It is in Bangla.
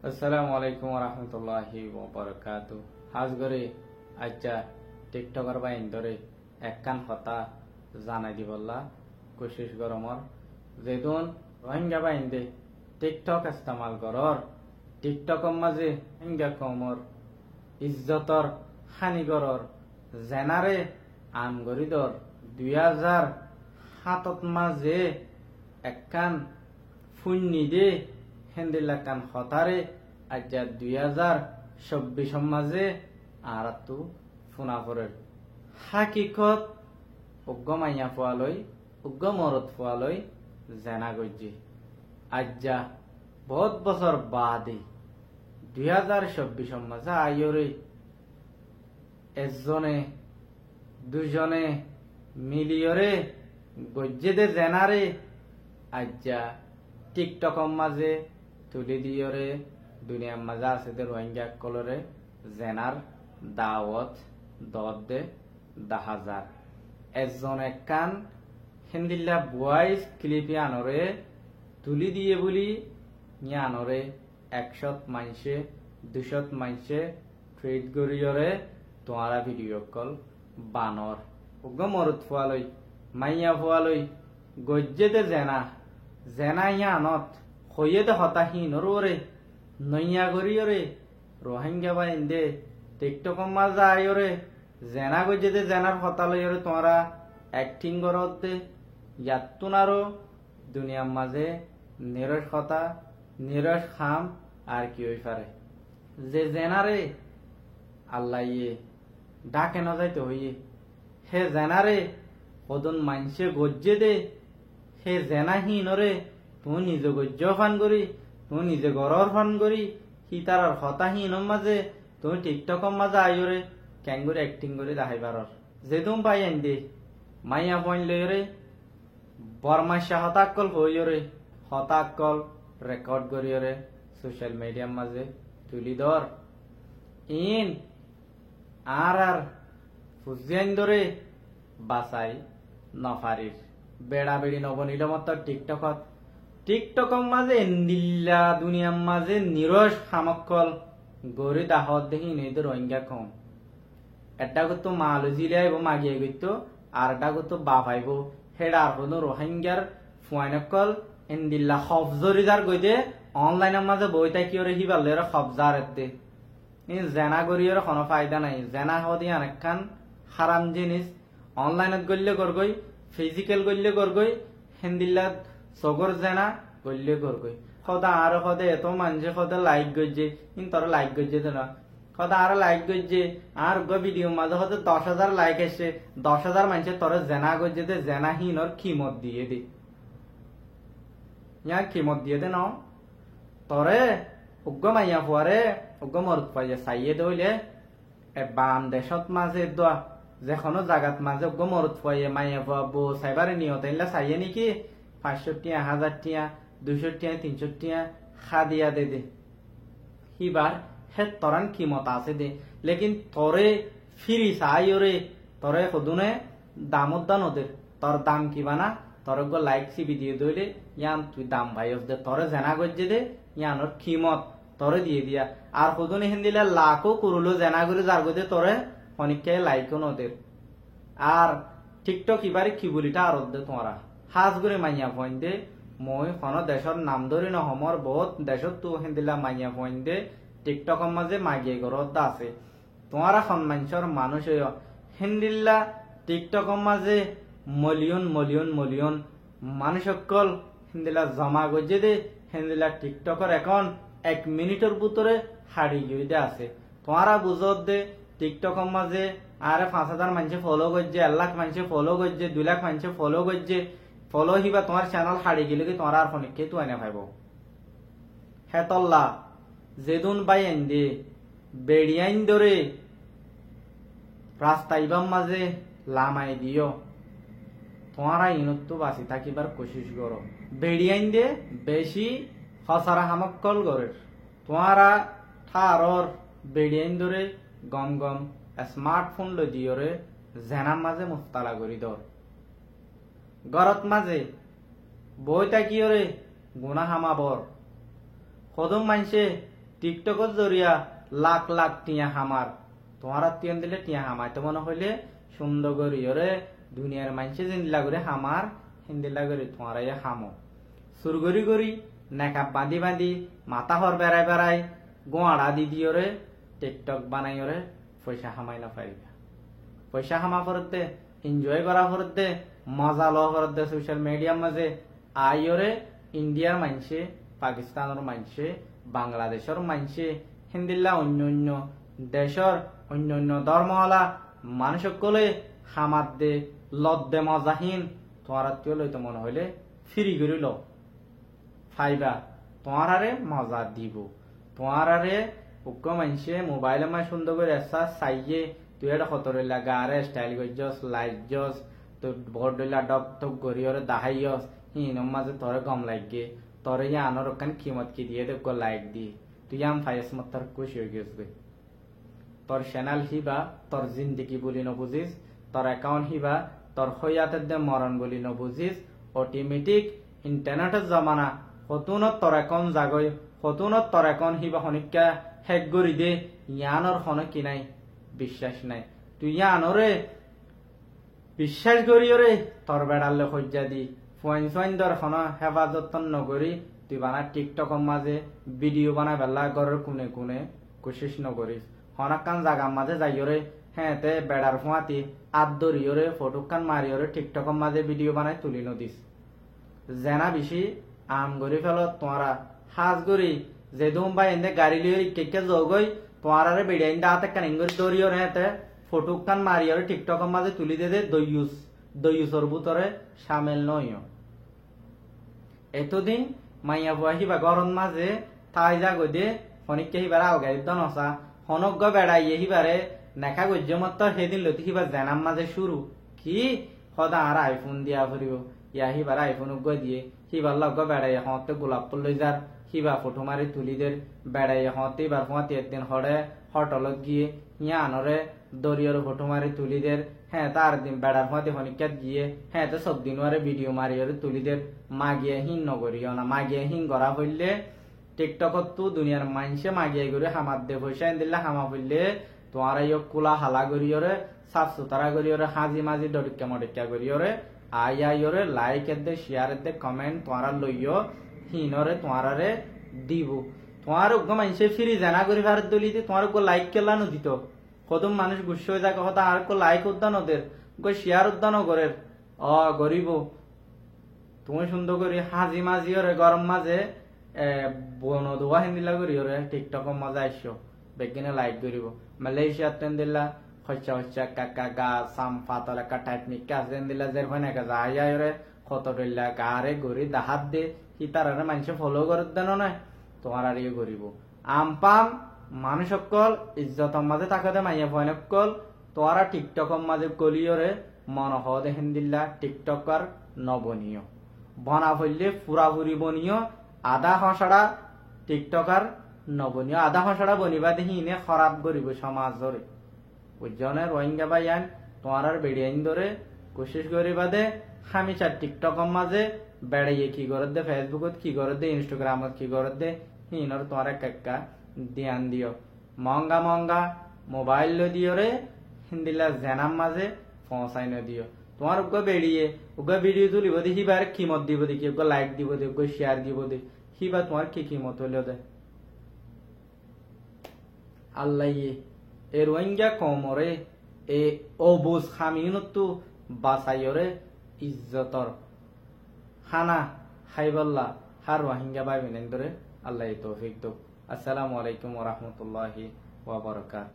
আসসালামু আলাইকুম রহমতুল্লাহি ওয়াবারাকাতু। হাজ করে আচ্ছা টিকটকার বাইন ধরে একখান কথা জানাই দিবল্লা কোশিশ গরমর যেদুন রোহিঙ্গা বাইন দে টিকটক ইস্তেমাল করর টিকটকর মাঝে হিঙ্গা কমর ইজ্জতর হানি গরর জেনারে আম গরিদর 2007 মাঝে একখান ফুন্নি দে হেন্দিল্লাকান হতারে আজ্জা 2024 মাঝে আর তু ফুনাফরের হাকিকত উগ্র মাইয়া পোয়ালই উগ্র মরদ পোয়ালই জেনা গজ্জি আজ্জা বহুত বছর বাদে 2024 মাঝে আইরে একজনে দুজনে মিলিয়রে গজ্জে দে জেনারে আজ্জা টিকটকর মাঝে তুলি দিয়রে দুনিয়ার মাঝে আছে দে রোহিঙ্গা কলরে জেনার দাওয়াত দত দে 10,000 একজন একখান হিন্দিল্লা ভয়েস ক্লিপে আনরে তুলি দিয়ে বলি নিয়ে আনরে 100 মাইনসে 200 মাইনসে ট্রেড করিয়রে তোমারা ভিডিও কল বানর উগ্র মরুত ফুয়ালই মাইয়া ফুয়ালই গজ্জে দে জেনা জেনা ইয়া আনত হইয়ে দে হতাহীন ওরে নইয়া গরিয়রে রোহিঙ্গা বাইন দে টিকটকর মাঝে আইরে জেনা গজ্জে দে জেনার হতা লইরে তোমরা অ্যাক্টিং করত দে ইয়াতুনারো দুনিয়ার মাঝে নিরস হতা নিরস খাম আর কি হই পারে যে জেনারে আল্লাহ ইয়ে ডাকে ন যাইতে হইয়ে হে জেনারে কদন মাইনসে গজ্জে দে হে জেনাহীন রে তুই নিজে গজ্জ ফান করি তুই নিজে গরর ফান করি সি তার হতাহীন মাঝে তুই টিকটকর মাঝে আইরে ক্যাং করে অ্যাক্টিং করে দেখাই পারর যেদুম পাই আইন দে মাইয়া পয়েন্ট লইরে বরমাসা হতাকল হইরে হতাকল রেকর্ড করিয়রে সোশ্যাল মিডিয়ার মাঝে তুলি ধর ইন আর ফুজিয়ান ধরে বাসাই নফারির বেড়া বেড়ি নবনীল মত টিকটকর মাঝে নিল্লা দুনিয়ার মাঝে নিরস সামকল গড়ি দাহত দেখি নেই রোহিঙ্গা কম এটা করতো মালু জিলে আইব মাগিয়ে গইতো আর এটা করতো বাপ আইব হেডা আর হলো রোহিঙ্গার ফুয়াইনকল এন্দিল্লা হফজরিদার গইতে অনলাইনের মাঝে বইটা কি ওরে হিবালে হফজার দে জেনা করিওর কোনো ফায়দা নাই জেনা হদি অনেকখান হারাম জিনিস অনলাইনত গল্লে করগই ফিজিক্যাল গল্লে করগই হিন্দিল্লা সগর জেনা গল্লে করগই সদা আর সদে এত মানুষে সদা লাইক গজ্জে কিন্তু তোর লাইক গজ্জে তো না সদা আর লাইক গজ্জে আর ভিডিও মাঝে সদে 10,000 লাইক এসে 10,000 মানুষে তোর জেনা গজ্জে দে জেনাহীন ওর খিমত দিয়ে দে ইয়া খিমত দিয়ে দে ন তরে উগ্র মাইয়া ফুয়ারে উগ্র মরত পাইয়া চাইয়ে দইলে বান দেশত মাঝে দোয়া যেখনো জাগাত মাঝে উগ্র মরত পাইয়া মাইয়া ফুয়া বো চাইবারে নিয়ত এনলা চাইয়ে নাকি 500 টিয়া 1000 টিয়া 200 টিয়া 300 টিয়া খা দিয়া দে দে হিবার হে তরান কিমত আছে দে লেকিন তরে ফিরি চাইরে তরে সদুনে দামত দান ওদের তোর দাম কিবা না তোর গো লাইক সিবি দিয়ে দইলে ইয়ান তুই দাম ভাই দে তরে জেনা গজ্জে দে ইয়ানোর খিমত তরে দিয়ে দিয়া আর সদুনে হিন্দিলে লাখও করলো জেনা করে যার গদে তরে অনেককে লাইকও নদের আর টিকটক ইবারে কি বলিটা আর দে তোমরা হাজ করে মাইয়া পয়েন্ট দে মই কোন দেশের নাম ধরি নহমর বহুত দেশত তো হিন্দিলা মাইয়া পয়েন্ট দে টিকটকের মাঝে মাগিয়ে গরদ আছে তোমরা সম্মানসর মানুষ হিন্দিল্লা টিকটকের মাঝে মিলিয়ন মিলিয়ন মিলিয়ন মানুষ সকল হিন্দিলা জমা গজে দে হিন্দিলা টিকটকের এখন 1 মিনিটের ভিতরে হাড়ি গিয়ে আছে তোমরা বুঝত দে টিকটকের মাঝে আর 5,000 মানুষে ফলো করছে 1 লাখ মানুষে ফলো করছে 2 লাখ মানুষে ফলো করছে ফলো হিবা তোমার চ্যানেল হাড়ি গেলে কি তোমার আর ফোনে কে তো এনে ভাইব হেতল্লা যেদুন বাই এন্ডে বেড়িয়াইন ধরে রাস্তা ইবাম মাঝে লামাই দিও তোমারা ইনত বাঁচি থাকিবার কোশিশ করো বেড়িয়াইন দে বেশি হসারা হামক্কল করে তোমারা ঠারর বেড়িয়াইন ধরে গম গম স্মার্টফোন লো দিয়রে জেনার মাঝে মুফতালা করি দর গরত মাঝে বইটা কি ওরে গুনা হামাবর কদম মানছে টিকটকের জরিয়া লাখ লাখ টিয়া হামার তোমার আত্মীয় দিলে টিয়া হামায় তো মনে হইলে সুন্দর করিয়রে দুনিয়ার মানুষে জিন্দিলা করে হামার হিন্দিলা করে তোমার হামো সুর গরি গরি নেকাপ বাঁধি বাঁধি মাথা হর বেড়াই বেড়াই গোয়াড়া দি দিওরে টিকটক বানাইরে পয়সা হামাই না পাইবা পয়সা হামা ফরত দে এনজয় করা ফরত দে মজা লওয়া ফরত দে সোশ্যাল মিডিয়ার মাঝে আইরে ইন্ডিয়ার মানুষে পাকিস্তানের মানুষে বাংলাদেশের মানুষে হিন্দিল্লা অন্য অন্য দেশের অন্য অন্য ধর্মওয়ালা মানুষ সকলে হামার দে লদ্দে মজাহীন তোমার আত্মীয় লইতে মনে হইলে ফ্রি করে লো ফাইবা তোমার আরে মজা দিব তোমার আরে উগ্র মানুষে মোবাইলে মাই সুন্দর করে এসা চাইয়ে তুই এটা খতরিলা গারে স্টাইল করছস লাইজস তো বড়লা ডব তো গরিয়রে দাহাইয়স হিনম মাঝে তোরে গম লাগে তোরে ইয়া আনোর কান কিমত কি দিয়ে দেব লাইক দি তুই আম ফাইস মত তোর খুশি হয়ে গেছবে তোর চ্যানেল হিবা তোর জিন্দেগি বলি নবুঝিস তোর অ্যাকাউন্ট হিবা তোর হইয়াতের দে মরণ বলি নবুঝিস অটোমেটিক ইন্টারনেটের জমানা হতুনত তোর অ্যাকাউন্ট জাগই হতুনত তোর অ্যাকাউন্ট হিবা হনিকা হেক গরি দে ইয়ানোর হন কি নাই বিশ্বাস নাই তুই ইয়ানোরে বিশ্বাস করিওরে তোর বেড়ালে হজ্জা দি ফোন সোয়াইন দর হন হেফাজত নগরি তুই বানা টিকটকের মাঝে ভিডিও বানাই বেলা ঘরের কোনে কোনে কোশিস নকরিস হনাকান জাগার মাঝে যাইরে হ্যাঁ তে বেড়ার ফুয়াতি আদ দরিয়রে ফটো কান মারিয়রে টিকটকের মাঝে ভিডিও বানাই তুলি নদিস জেনা বেশি আম গরি ফেল তোরা হাজ গরি যে দুম ভাই এনে গাড়ি লিয়ে কেকে যোগই তোরারে বেড়াইন দাতে কান ইঙ্গর দরিয়রে হ্যাঁ তে ফটো কান মারিয়রে টিকটকের মাঝে তুলি দে দইয়ুসর ভিতরে সামিল নইও এতদিন মাইয়া বুয়া হিবা গরম মাঝে তাই যাগো দে ফনিককে হিবার আওগাই দনসা হনজ্ঞ বেড়াইয়ে হিবারে নেখা গজ্য মত সেদিন লতি হিবা জেনাম মাঝে শুরু কি সদা আর আইফোন দিয়া ফুরিব ইয়া হিবার আইফোন উগ্গ দিয়ে হিবার লগ্গ বেড়াইয়ে হতে গোলাপ ফুল লই যার হিবা ফটো মারি তুলিদের বেড়াইয়ে হতে এবার ফুয়াতে একদিন হরে হটলত গিয়ে ইয়া আনরে দরিয়র ফটো মারি তুলিদের হ্যাঁ তার দিন বেড়ার ফুয়াতে হনিকাত গিয়ে হ্যাঁ তো সব দিন ওরে ভিডিও মারিয়রে তুলিদের মাগিয়ে হিন নগরিও না মাগিয়ে হিন করা হইলে টিকটকত তো দুনিয়ার মানুষে মাগিয়ে করে হামার দে পয়সা দিলে হামা হইলে তোমার এই কুলা হালা করিয়রে সাফ সুতরা করিয়রে হাজি মাজি ডরিকা মডিকা করিয়রে আইয়রে লাইক দে শেয়ার দে কমেন্ট তোমার লইও হিনরে তোমারে দিব তোমার উগ্র মানুষে ফিরি জানা করি ভারত দলিতে তোমার কো লাইক কেলা নদিত কদম মানুষ গুস্স হয়ে যায় কথা আর কো লাইক উদ্যান ওদের কো শেয়ার উদ্যান করে গরিব তুমি সুন্দর করি হাজি মাজি ওরে গরম মাঝে বন দোয়া হিন্দিলা করি ওরে টিকটকের মজা আইসো বেগিনে লাইক করিব মালয়েশিয়া তেন দিলা খচ্চা হচ্চা কাকা গা সাম ফাতলা কাটাইট নিকা যেন দিলা জের হয় না গা আই ওরে কত ডইলা গারে গরি দাহাত দে হিতারে মানুষে ফলো করে দেন না তোমার আর ইয়ে করিব আম পাম মানুষ সকল ইজ্জতর মাঝে তাকাতে মাইয়া ভয় নকল তোরা টিকটকের মাঝে গলিয়রে মন হদে হিন্দিল্লা টিকটকার নবনীয় বনা ফেললে পুরাপুরি বনীয় আধা হসাড়া টিকটকার নবনীয় আধা হসাড়া বনিবা দেখি ইনে খারাপ করিব সমাজ ধরে বুঝজনে রোহিঙ্গা বাইয়ান তোমার বেড়িয়াইন ধরে কোশিশ করিবা দে আমি চার টিকটকের মাঝে বেড়াইয়ে কি করে দে ফেসবুকত কি করে দে ইনস্টাগ্রামত কি করে দে হিনর তোমার কাকা ধ্যান দিও মহঙ্গা মহঙ্গা মোবাইল লো দিও রে হিন্দিলা জেনাম মাঝে পৌঁছাই দিও তোমার উগ্র বেড়িয়ে উগ্র ভিডিও তুলিব দে হিবার কিমত দিব দেখি উগ্র লাইক দিব দে উগ্র শেয়ার দিব দে হিবা তোমার কি কিমত হইল দে আল্লাহ এ রোহিঙ্গা কমরে এ অবুজ খামিনতো বাসাইরে ইজ্জতর খানা খাইবাল্লা হার রোহিঙ্গা ভাই বোনেন ধরে আল্লাহ তৌফিক দো। আসসালামু আলাইকুম ওয়া রাহমাতুল্লাহি ওয়া বারাকাতুহু।